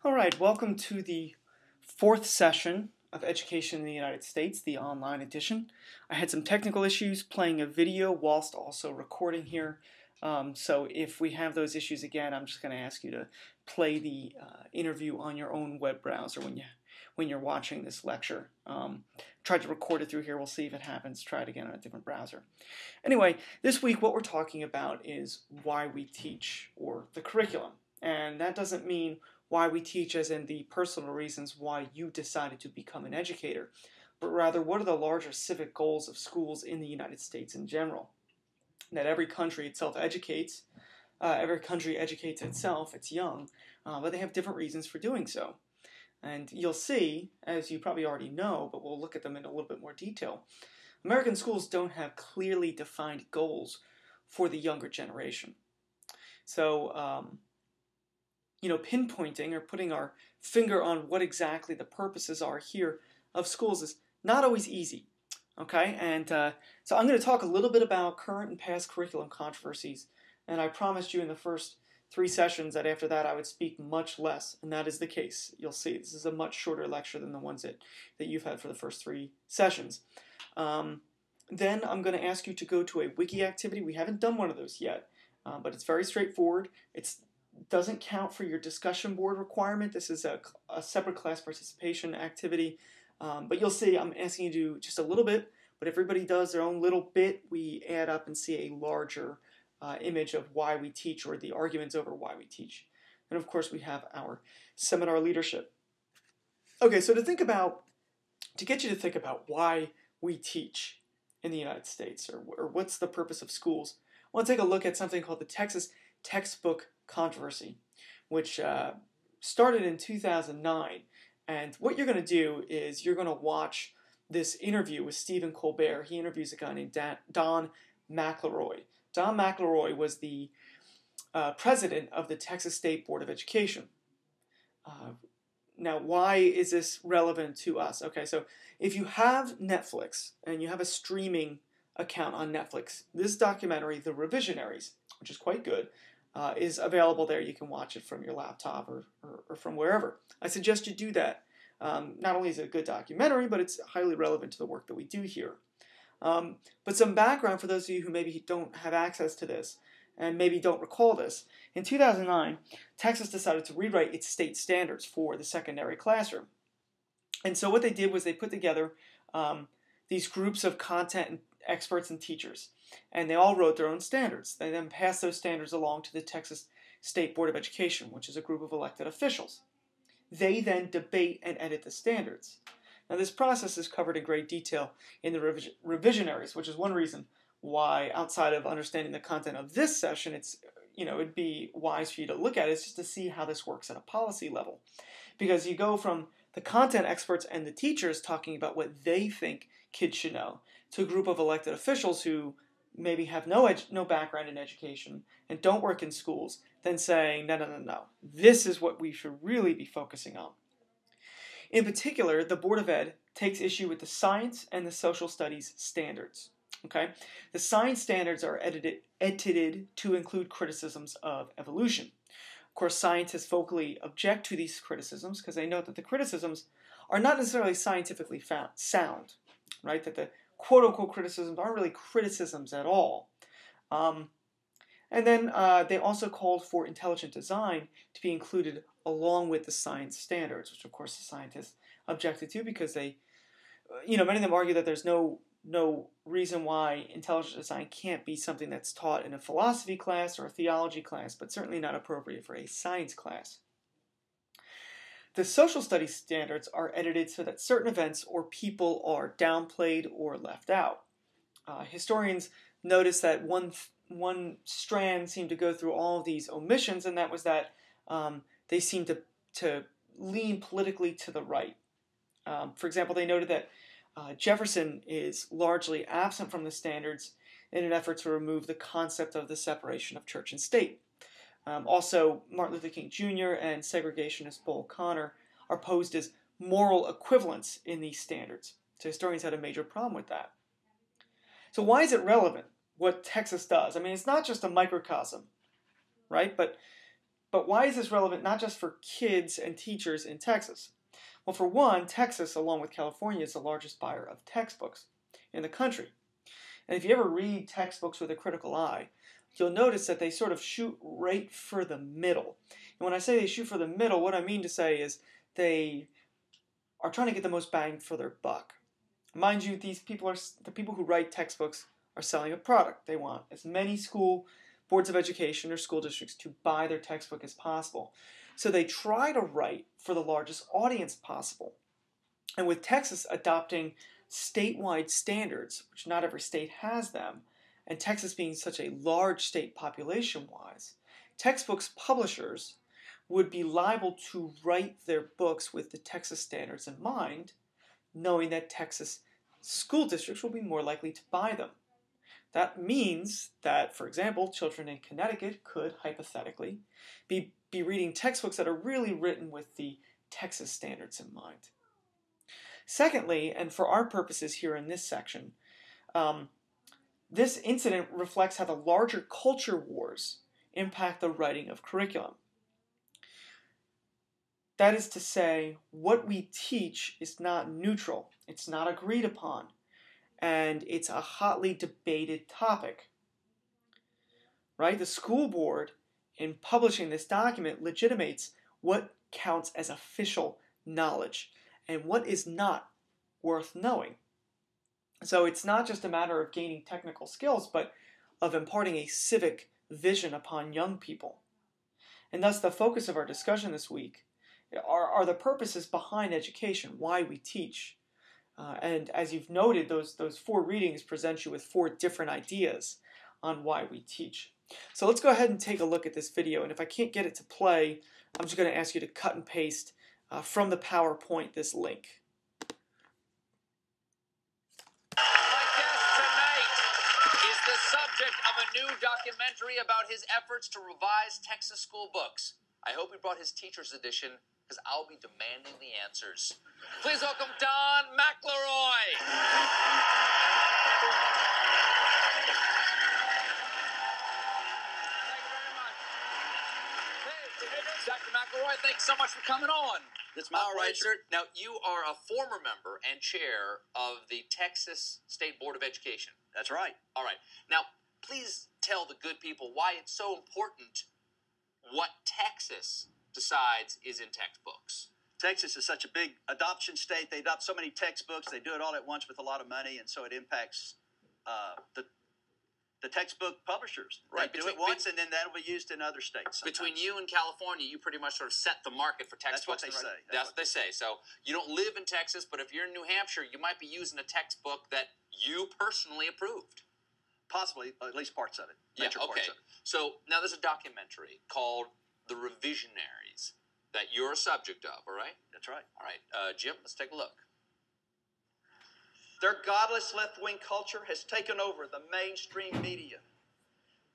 All right, welcome to the fourth session of Education in the United States, the online edition. I had some technical issues playing a video whilst also recording here. So if we have those issues again, I'm just going to ask you to play the interview on your own web browser when you're watching this lecture. Try to record it through here. We'll see if it happens. Try it again on a different browser. Anyway, this week what we're talking about is why we teach, or the curriculum. And that doesn't mean why we teach as in the personal reasons why you decided to become an educator, but rather what are the larger civic goals of schools in the United States in general. That every country itself educates, every country educates itself, it's young, but they have different reasons for doing so. And you'll see, as you probably already know, but we'll look at them in a little bit more detail, American schools don't have clearly defined goals for the younger generation. So, pinpointing or putting our finger on what exactly the purposes are here of schools is not always easy. Okay, and so I'm going to talk a little bit about current and past curriculum controversies, and I promised you in the first 3 sessions that after that I would speak much less, and that is the case. You'll see this is a much shorter lecture than the ones that you've had for the first 3 sessions. Then I'm going to ask you to go to a wiki activity. We haven't done one of those yet, but it's very straightforward. It doesn't count for your discussion board requirement. This is a separate class participation activity. But you'll see I'm asking you to do just a little bit, but if everybody does their own little bit, we add up and see a larger image of why we teach, or the arguments over why we teach. And of course we have our seminar leadership. Okay, so to get you to think about why we teach in the United States, or what's the purpose of schools, I want to take a look at something called the Texas Textbook Controversy, which started in 2009. And what you're going to do is you're going to watch this interview with Stephen Colbert. He interviews a guy named Don McElroy. Don McElroy was the president of the Texas State Board of Education. Now, why is this relevant to us? Okay, so if you have Netflix and you have a streaming account on Netflix, this documentary, The Revisionaries, which is quite good, is available there. You can watch it from your laptop or from wherever. I suggest you do that. Not only is it a good documentary, but it's highly relevant to the work that we do here. But some background for those of you who maybe don't have access to this and maybe don't recall this. In 2009, Texas decided to rewrite its state standards for the secondary classroom. And so what they did was they put together these groups of content experts and teachers, and they all wrote their own standards. They then passed those standards along to the Texas State Board of Education, which is a group of elected officials. They then debate and edit the standards. Now, this process is covered in great detail in the Revisionaries, which is one reason why, outside of understanding the content of this session, it'd be wise for you to look at it, just to see how this works at a policy level. Because you go from the content experts and the teachers talking about what they think kids should know, to a group of elected officials who maybe have no background in education and don't work in schools, then saying, no, this is what we should really be focusing on. In particular, the Board of Ed takes issue with the science and the social studies standards. Okay, the science standards are edited to include criticisms of evolution. Of course, scientists vocally object to these criticisms because they note that the criticisms are not necessarily scientifically sound, right? That the quote-unquote criticisms aren't really criticisms at all. And then they also called for intelligent design to be included along with the science standards, which of course the scientists objected to because they, many of them argue that there's no reason why intelligent design can't be something that's taught in a philosophy class or a theology class, but certainly not appropriate for a science class. The social studies standards are edited so that certain events or people are downplayed or left out. Historians notice that one strand seemed to go through all of these omissions, and that was that they seemed to lean politically to the right. For example, they noted that Jefferson is largely absent from the standards in an effort to remove the concept of the separation of church and state. Also, Martin Luther King Jr. and segregationist Bull Connor are posed as moral equivalents in these standards. So historians had a major problem with that. So why is it relevant what Texas does? I mean, it's not just a microcosm, right? But But why is this relevant not just for kids and teachers in Texas? Well, for one, Texas, along with California, is the largest buyer of textbooks in the country. And if you ever read textbooks with a critical eye, you'll notice that they sort of shoot right for the middle. And when I say they shoot for the middle, what I mean to say is they are trying to get the most bang for their buck. Mind you, the people who write textbooks are selling a product. They want as many school boards of education or school districts to buy their textbook as possible. So they try to write for the largest audience possible. And with Texas adopting statewide standards, which not every state has them, and Texas being such a large state population-wise, textbooks publishers would be liable to write their books with the Texas standards in mind, knowing that Texas school districts will be more likely to buy them. That means that, for example, children in Connecticut could, hypothetically, be reading textbooks that are really written with the Texas standards in mind. Secondly, and for our purposes here in this section, this incident reflects how the larger culture wars impact the writing of curriculum. That is to say, what we teach is not neutral, it's not agreed upon, and it's a hotly debated topic. Right? The school board, in publishing this document, legitimates what counts as official knowledge and what is not worth knowing. So it's not just a matter of gaining technical skills, but of imparting a civic vision upon young people. And thus the focus of our discussion this week are the purposes behind education, why we teach. And as you've noted, those 4 readings present you with 4 different ideas on why we teach. So let's go ahead and take a look at this video. And if I can't get it to play, I'm just going to ask you to cut and paste from the PowerPoint this link. My guest tonight is the subject of a new documentary about his efforts to revise Texas school books. I hope he brought his teacher's edition, because I'll be demanding the answers. Please welcome Don McElroy. Dr. McElroy, thanks so much for coming on. It's my All right, pleasure. sir. Now, you are a former member and chair of the Texas State Board of Education. That's right. All right. Now, please tell the good people why it's so important what Texas decides is in textbooks. Texas is such a big adoption state. They adopt so many textbooks. They do it all at once with a lot of money, and so it impacts the textbook publishers. Right. They do it once, and then that'll be used in other states. Between you and California, you pretty much sort of set the market for textbooks. That's what they say. That's what they say. So you don't live in Texas, but if you're in New Hampshire, you might be using a textbook that you personally approved. Possibly, at least parts of it. Yeah, okay. Parts of it. So now there's a documentary called The Revisionaries that you're a subject of, all right? That's right. All right. Jim, let's take a look. Their godless left-wing culture has taken over the mainstream media.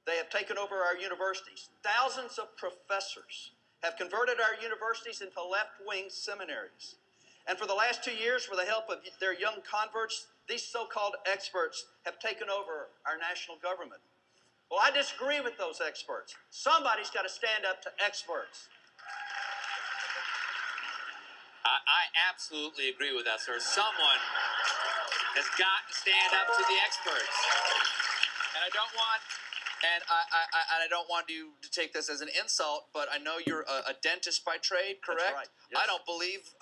They have taken over our universities. Thousands of professors have converted our universities into left-wing seminaries. And for the last 2 years, with the help of their young converts, these so-called experts have taken over our national government. Well, I disagree with those experts. Somebody's got to stand up to experts. I absolutely agree with that, sir. Someone has got to stand up to the experts. And I don't want you to take this as an insult, but I know you're a dentist by trade, correct? That's right. Yes. I don't believe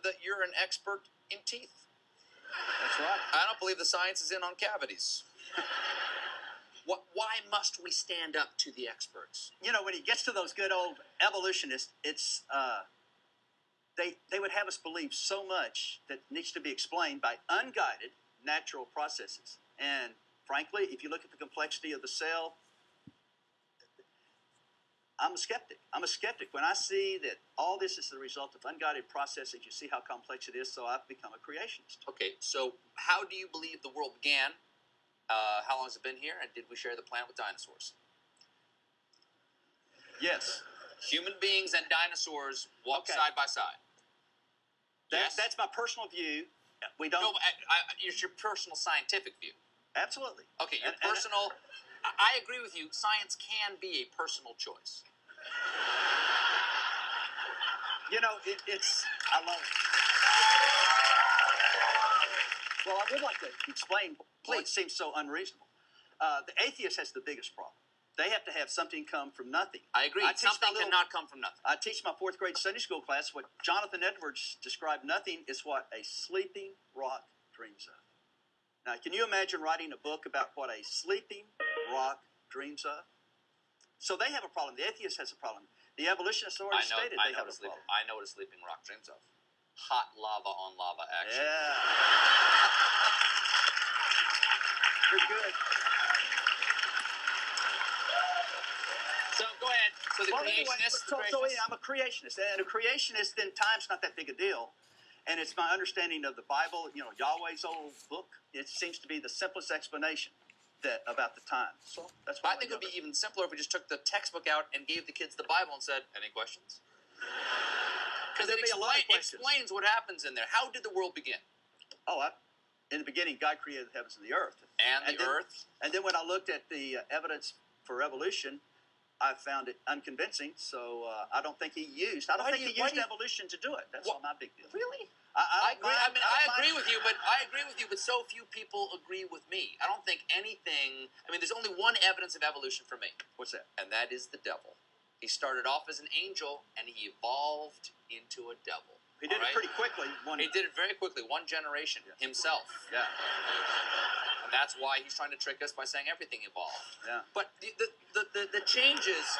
that you're an expert in teeth. That's right. I don't believe the science is in on cavities. Why must we stand up to the experts? You know, when it gets to those good old evolutionists, it's they would have us believe so much that needs to be explained by unguided natural processes. And frankly, if you look at the complexity of the cell, I'm a skeptic. I'm a skeptic. When I see that all this is the result of unguided processes, you see how complex it is, so I've become a creationist. Okay, so how do you believe the world began? How long has it been here? And did we share the planet with dinosaurs? Yes. Human beings and dinosaurs walk side by side. Yes? That's my personal view. We don't. No, it's your personal scientific view. Absolutely. Okay, your personal. I agree with you. Science can be a personal choice. You know, I love it. Well, I would like to explain why it seems so unreasonable. The atheist has the biggest problem. They have to have something come from nothing. I agree. Something cannot come from nothing. I teach my fourth grade Sunday school class what Jonathan Edwards described nothing is what a sleeping rock dreams of. Now, can you imagine writing a book about what a sleeping rock dreams of? So they have a problem. The atheist has a problem. The evolutionists already stated they have a problem. I know what a sleeping rock dreams of. Hot lava on lava action. Yeah. You're good. So go ahead. So the creationist. I'm a creationist, and a creationist, then time's not that big a deal. And it's my understanding of the Bible, you know, Yahweh's old book. It seems to be the simplest explanation about the time. So that's why I think it would be even simpler if we just took the textbook out and gave the kids the Bible and said, "Any questions?" Because it explains what happens in there. How did the world begin? In the beginning, God created the heavens and the earth. And the earth. And then when I looked at the evidence for evolution, I found it unconvincing. So I don't think he used. I don't think he used evolution to do it. That's not my big deal. Really? I agree. I agree with you, but so few people agree with me. I don't think anything. I mean, there's only one evidence of evolution for me. What's that? And that is the devil. He started off as an angel, and he evolved into a devil. He did it pretty quickly. He did it very quickly. One generation himself. Yeah. And that's why he's trying to trick us by saying everything evolved. Yeah. But the changes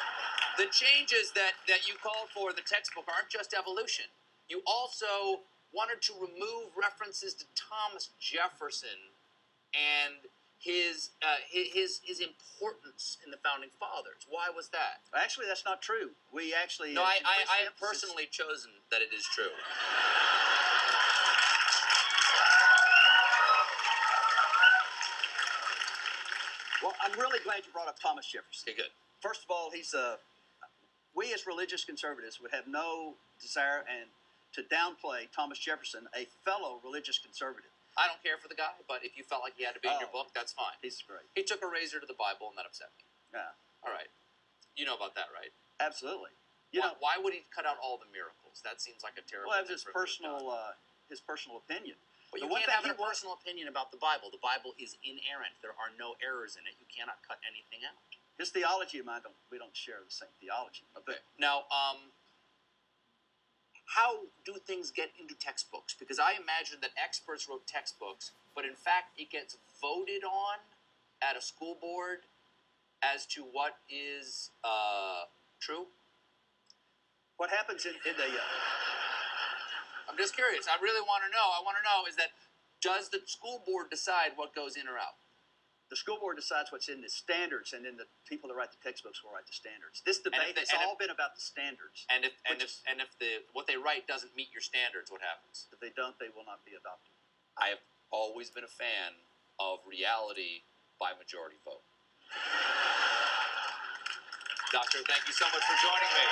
that you called for in the textbook aren't just evolution. You also wanted to remove references to Thomas Jefferson and his importance in the founding fathers. Why was that? Actually, that's not true. We actually... No, I have personally chosen that it is true. Well, I'm really glad you brought up Thomas Jefferson. Okay, good. First of all, we as religious conservatives would have no desire to downplay Thomas Jefferson, a fellow religious conservative. I don't care for the guy, but if you felt like he had to be in your book, that's fine. He's great. He took a razor to the Bible, and that upset me. Yeah. All right. You know about that, right? Absolutely. Why would he cut out all the miracles? That seems like a terrible thing. Well, his personal opinion. But you can't have a personal opinion about the Bible. The Bible is inerrant. There are no errors in it. You cannot cut anything out. His theology and mine, we don't share the same theology. Okay. Now, how do things get into textbooks? Because I imagine that experts wrote textbooks, but in fact it gets voted on at a school board as to what is true? What happens in the... I'm just curious. I really want to know. I want to know is that, does the school board decide what goes in or out? The school board decides what's in the standards, and then the people that write the textbooks will write the standards. This debate has all been about the standards. And if what they write doesn't meet your standards, what happens? If they don't, they will not be adopted. I have always been a fan of reality by majority vote. Doctor, thank you so much for joining me.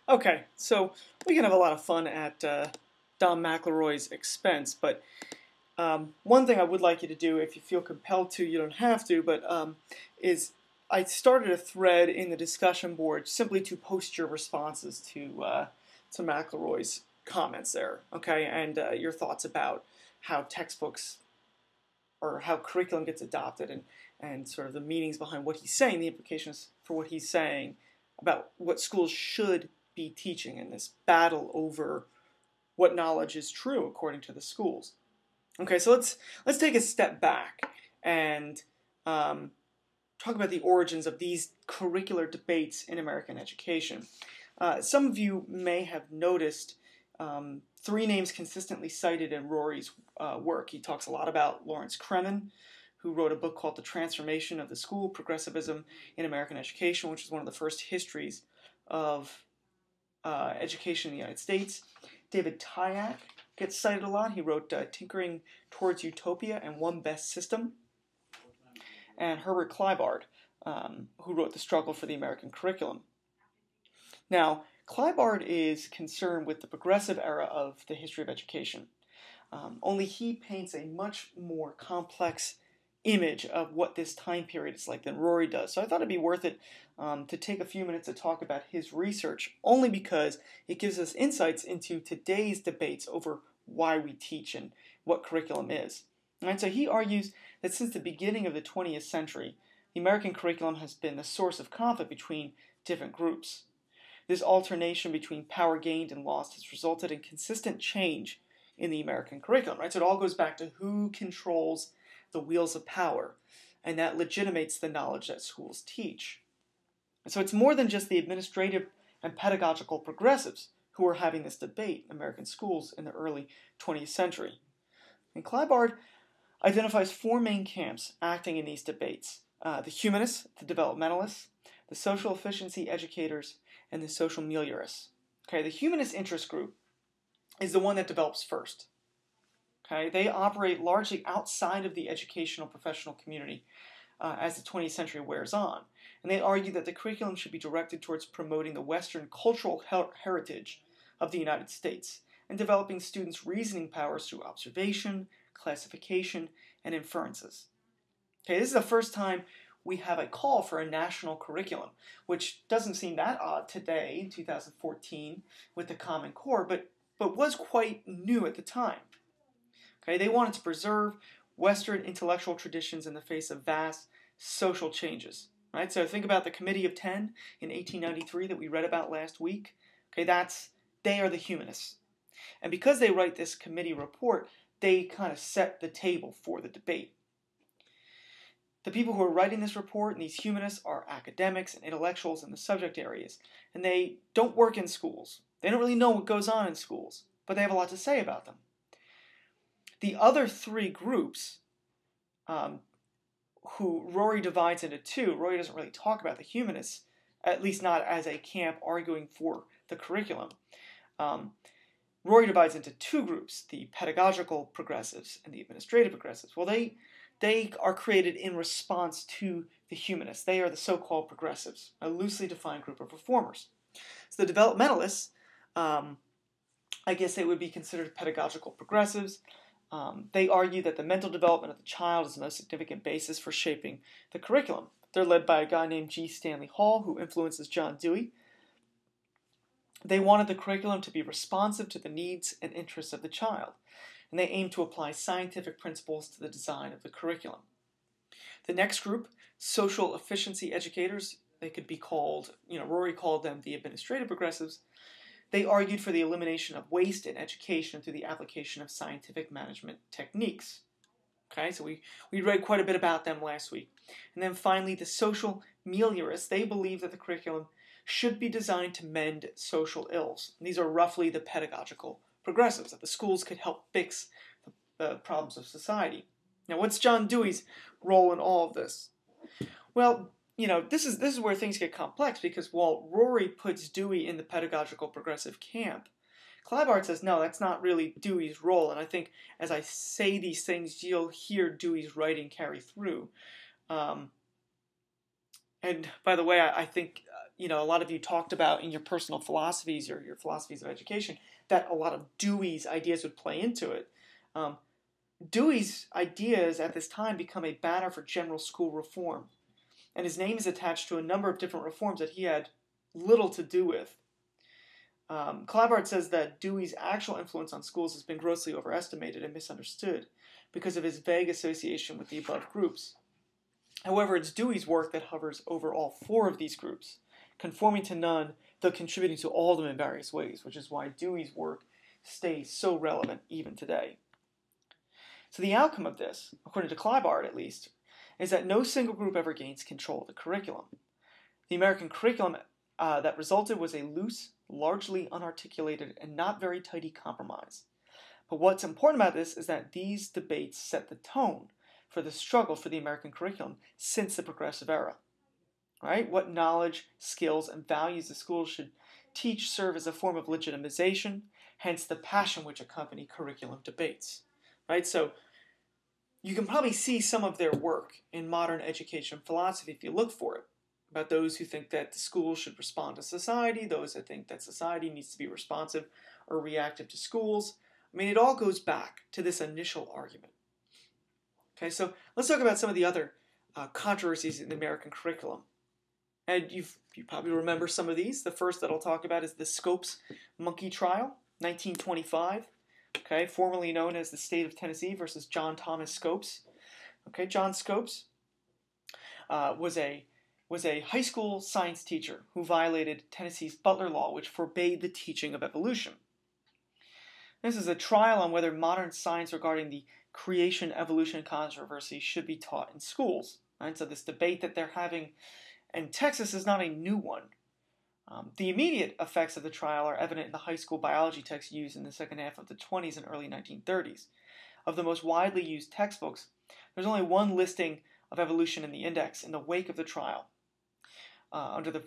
Okay, so we can have a lot of fun at Don McElroy's expense, but one thing I would like you to do, if you feel compelled to, you don't have to, but is I started a thread in the discussion board simply to post your responses to McElroy's comments there, okay, and your thoughts about how textbooks or how curriculum gets adopted and sort of the meanings behind what he's saying, the implications for what he's saying about what schools should be teaching in this battle over what knowledge is true according to the schools. Okay, so let's take a step back and talk about the origins of these curricular debates in American education. Some of you may have noticed three names consistently cited in Rory's work. He talks a lot about Lawrence Kremen, who wrote a book called The Transformation of the School, Progressivism in American Education, which is one of the first histories of education in the United States. David Tyack gets cited a lot. He wrote Tinkering Towards Utopia and One Best System. And Herbert Kleibard, who wrote The Struggle for the American Curriculum. Now, Kleibard is concerned with the progressive era of the history of education. Only he paints a much more complex image of what this time period is like than Rory does. So I thought it'd be worth it to take a few minutes to talk about his research, only because it gives us insights into today's debates over why we teach and what curriculum is. And so he argues that since the beginning of the 20th century, the American curriculum has been a source of conflict between different groups. This alternation between power gained and lost has resulted in consistent change in the American curriculum, right? So it all goes back to who controls the wheels of power, and that legitimates the knowledge that schools teach. And so it's more than just the administrative and pedagogical progressives who are having this debate in American schools in the early 20th century. And Clyburn identifies four main camps acting in these debates: the humanists, the developmentalists, the social efficiency educators, and the social meliorists. Okay, the humanist interest group is the one that develops first. Okay, they operate largely outside of the educational professional community as the 20th century wears on, and they argue that the curriculum should be directed towards promoting the Western cultural heritage of the United States and developing students' reasoning powers through observation, classification, and inferences. Okay, this is the first time we have a call for a national curriculum, which doesn't seem that odd today in 2014 with the Common Core, but was quite new at the time. Okay, they wanted to preserve Western intellectual traditions in the face of vast social changes. Right? So think about the Committee of 10 in 1893 that we read about last week. Okay, they are the humanists. And because they write this committee report, they kind of set the table for the debate. The people who are writing this report and these humanists are academics and intellectuals in the subject areas, and they don't work in schools. They don't really know what goes on in schools, but they have a lot to say about them. The other three groups, who Rory divides into two, Rory doesn't really talk about the humanists, at least not as a camp arguing for the curriculum. Rory divides into two groups, the pedagogical progressives and the administrative progressives. Well, they are created in response to the humanists. They are the so-called progressives, a loosely defined group of reformers. So the developmentalists, I guess they would be considered pedagogical progressives. They argue that the mental development of the child is the most significant basis for shaping the curriculum. They're led by a guy named G. Stanley Hall, who influences John Dewey. They wanted the curriculum to be responsive to the needs and interests of the child, and they aim to apply scientific principles to the design of the curriculum. The next group, social efficiency educators, they could be called, Rory called them the administrative progressives. They argued for the elimination of waste in education through the application of scientific management techniques. Okay, so we read quite a bit about them last week. And then finally, the social meliorists, they believe that the curriculum should be designed to mend social ills. And these are roughly the pedagogical progressives, that the schools could help fix the problems of society. Now, what's John Dewey's role in all of this? Well, this is where things get complex, because while Rory puts Dewey in the pedagogical progressive camp, Clyburn says, no, that's not really Dewey's role. And I think as I say these things, you'll hear Dewey's writing carry through. And by the way, I think, a lot of you talked about in your personal philosophies or your philosophies of education that a lot of Dewey's ideas would play into it. Dewey's ideas at this time become a banner for general school reform. And his name is attached to a number of different reforms that he had little to do with. Clyburn says that Dewey's actual influence on schools has been grossly overestimated and misunderstood because of his vague association with the above groups. However, it's Dewey's work that hovers over all four of these groups, conforming to none, though contributing to all of them in various ways, which is why Dewey's work stays so relevant even today. So the outcome of this, according to Clyburn at least, is that no single group ever gains control of the curriculum. The American curriculum that resulted was a loose, largely unarticulated, and not very tidy compromise. But what's important about this is that these debates set the tone for the struggle for the American curriculum since the progressive era. Right? What knowledge, skills, and values the schools should teach serve as a form of legitimization, hence the passion which accompany curriculum debates. Right? So you can probably see some of their work in modern education philosophy if you look for it, about those who think that the schools should respond to society, those that think that society needs to be responsive or reactive to schools. I mean, it all goes back to this initial argument. Okay, so let's talk about some of the other controversies in the American curriculum. And you probably remember some of these. The first that I'll talk about is the Scopes Monkey Trial, 1925. Okay, formerly known as the State of Tennessee versus John Thomas Scopes. Okay, John Scopes was a high school science teacher who violated Tennessee's Butler Law, which forbade the teaching of evolution. This is a trial on whether modern science regarding the creation-evolution controversy should be taught in schools. Right? So this debate that they're having in Texas is not a new one. The immediate effects of the trial are evident in the high school biology text used in the second half of the 20s and early 1930s. Of the most widely used textbooks, there's only one listing of evolution in the index in the wake of the trial, under the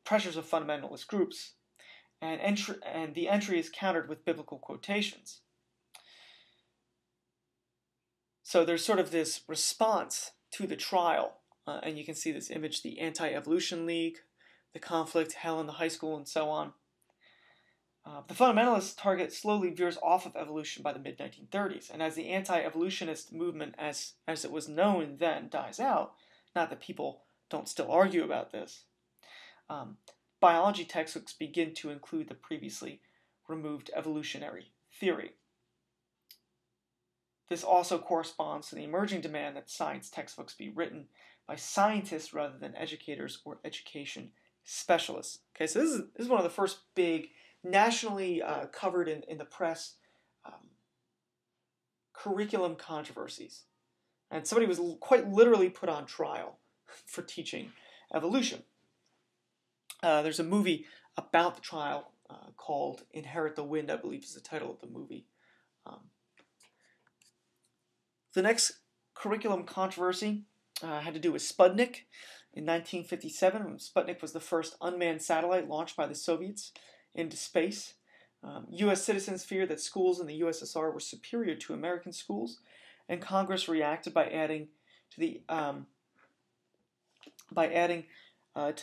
pressures of fundamentalist groups, and the entry is countered with biblical quotations. So there's sort of this response to the trial, and you can see this image, the Anti-Evolution League, the conflict, hell in the high school, and so on. The fundamentalist target slowly veers off of evolution by the mid-1930s, and as the anti-evolutionist movement, as it was known then, dies out, not that people don't still argue about this, biology textbooks begin to include the previously removed evolutionary theory. This also corresponds to the emerging demand that science textbooks be written by scientists rather than educators or education specialists. Okay, so this is one of the first big nationally covered in the press curriculum controversies. And somebody was quite literally put on trial for teaching evolution. There's a movie about the trial called Inherit the Wind, I believe is the title of the movie. The next curriculum controversy had to do with Sputnik. In 1957, when Sputnik was the first unmanned satellite launched by the Soviets into space, U.S. citizens feared that schools in the USSR were superior to American schools, and Congress reacted by adding to the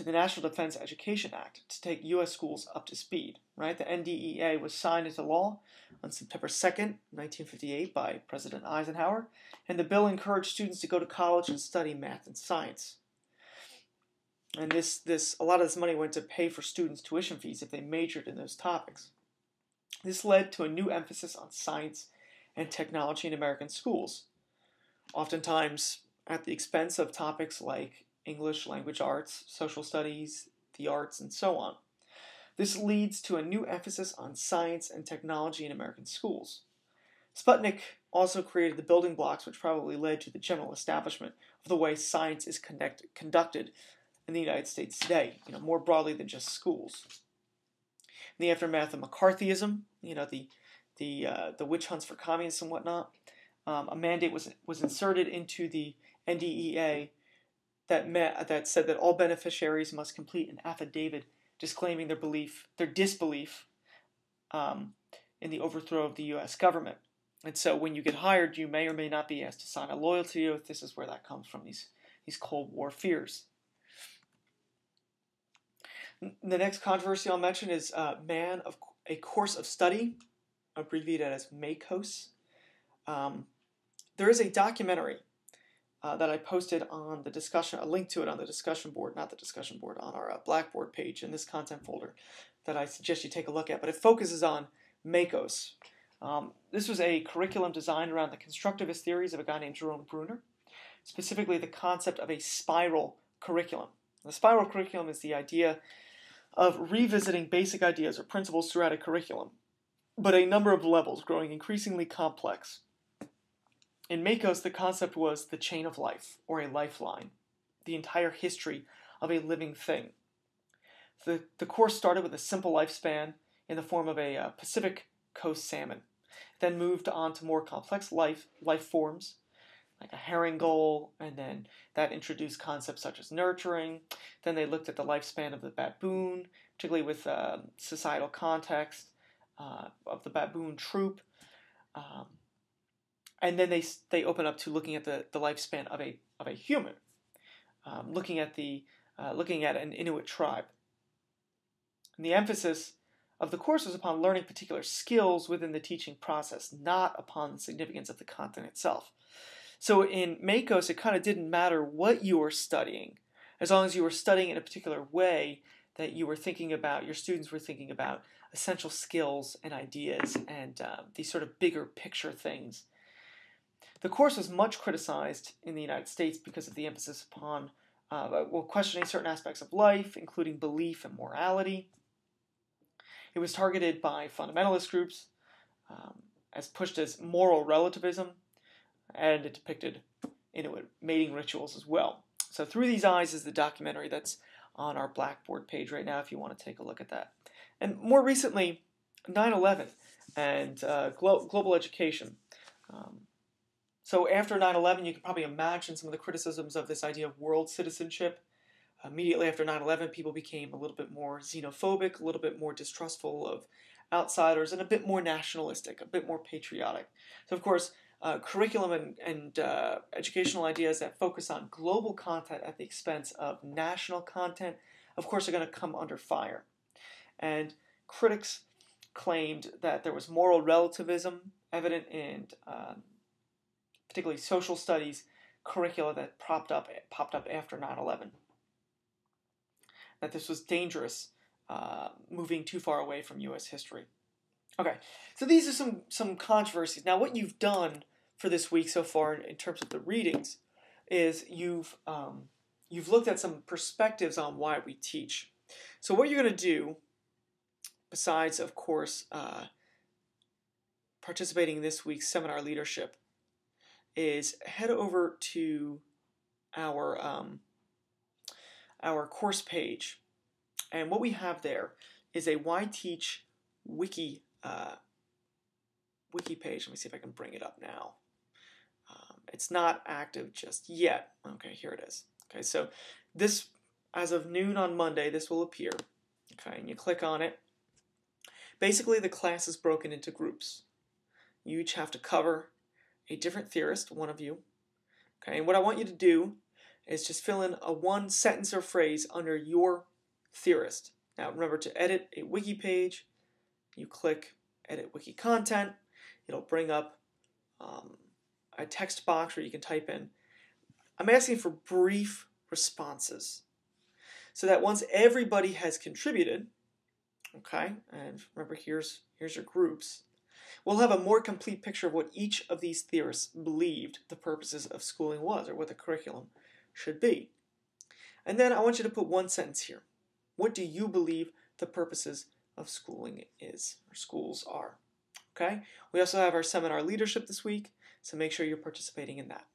National Defense Education Act to take U.S. schools up to speed. Right, the NDEA was signed into law on September 2nd, 1958, by President Eisenhower, and the bill encouraged students to go to college and study math and science. And a lot of this money went to pay for students' tuition fees if they majored in those topics. This led to a new emphasis on science and technology in American schools, oftentimes at the expense of topics like English, language arts, social studies, the arts, and so on. This leads to a new emphasis on science and technology in American schools. Sputnik also created the building blocks which probably led to the general establishment of the way science is conducted in the United States today, more broadly than just schools. In the aftermath of McCarthyism, the witch hunts for communists and whatnot, a mandate was inserted into the NDEA that said that all beneficiaries must complete an affidavit disclaiming their disbelief in the overthrow of the U.S. government. And so when you get hired, you may or may not be asked to sign a loyalty oath. This is where that comes from, these Cold War fears. The next controversy I'll mention is Man of a Course of Study, abbreviated as MACOS. There is a documentary that I posted on the discussion, a link to it on the discussion board, not the discussion board, on our Blackboard page in this content folder that I suggest you take a look at, but it focuses on MACOS. This was a curriculum designed around the constructivist theories of a guy named Jerome Bruner, specifically the concept of a spiral curriculum. The spiral curriculum is the idea of revisiting basic ideas or principles throughout a curriculum, but a number of levels growing increasingly complex. In MACOS, the concept was the chain of life, or a lifeline, the entire history of a living thing. The course started with a simple lifespan in the form of a Pacific Coast salmon, then moved on to more complex life forms, like a herring gull, and then that introduced concepts such as nurturing. Then they looked at the lifespan of the baboon, particularly with societal context of the baboon troop. And then they open up to looking at the lifespan of a human, looking at an Inuit tribe. And the emphasis of the course was upon learning particular skills within the teaching process, not upon the significance of the content itself. So in MACOS, it kind of didn't matter what you were studying, as long as you were studying in a particular way that you were thinking about, your students were thinking about essential skills and ideas and these sort of bigger picture things. The course was much criticized in the United States because of the emphasis upon questioning certain aspects of life, including belief and morality. It was targeted by fundamentalist groups, as pushed as moral relativism, and it depicted Inuit mating rituals as well. So Through These Eyes is the documentary that's on our Blackboard page right now if you want to take a look at that. And more recently, 9/11 and global education. So after 9/11, you can probably imagine some of the criticisms of this idea of world citizenship. Immediately after 9/11, people became a little bit more xenophobic, a little bit more distrustful of outsiders, and a bit more nationalistic, a bit more patriotic. So of course, curriculum and educational ideas that focus on global content at the expense of national content, of course, are going to come under fire. And critics claimed that there was moral relativism evident in particularly social studies curricula that popped up after 9/11. That this was dangerous, moving too far away from U.S. history. Okay, so these are some controversies. Now, what you've done for this week so far in terms of the readings is you've looked at some perspectives on why we teach. So what you're going to do, besides, of course, participating in this week's seminar leadership, is head over to our course page, and what we have there is a Why Teach wiki page. Let me see if I can bring it up now. It's not active just yet. Okay, here it is. Okay, so this, as of noon on Monday, this will appear. Okay, and you click on it. Basically, the class is broken into groups. You each have to cover a different theorist, one of you. Okay, and what I want you to do is just fill in a one sentence or phrase under your theorist. Now, remember to edit a wiki page. You click Edit Wiki Content. It'll bring up a text box where you can type in. I'm asking for brief responses so that once everybody has contributed, okay, and remember here's your groups, we'll have a more complete picture of what each of these theorists believed the purposes of schooling was, or what the curriculum should be. And then I want you to put one sentence here. What do you believe the purposes of schooling is, or schools are? Okay? We also have our seminar leadership this week, so make sure you're participating in that.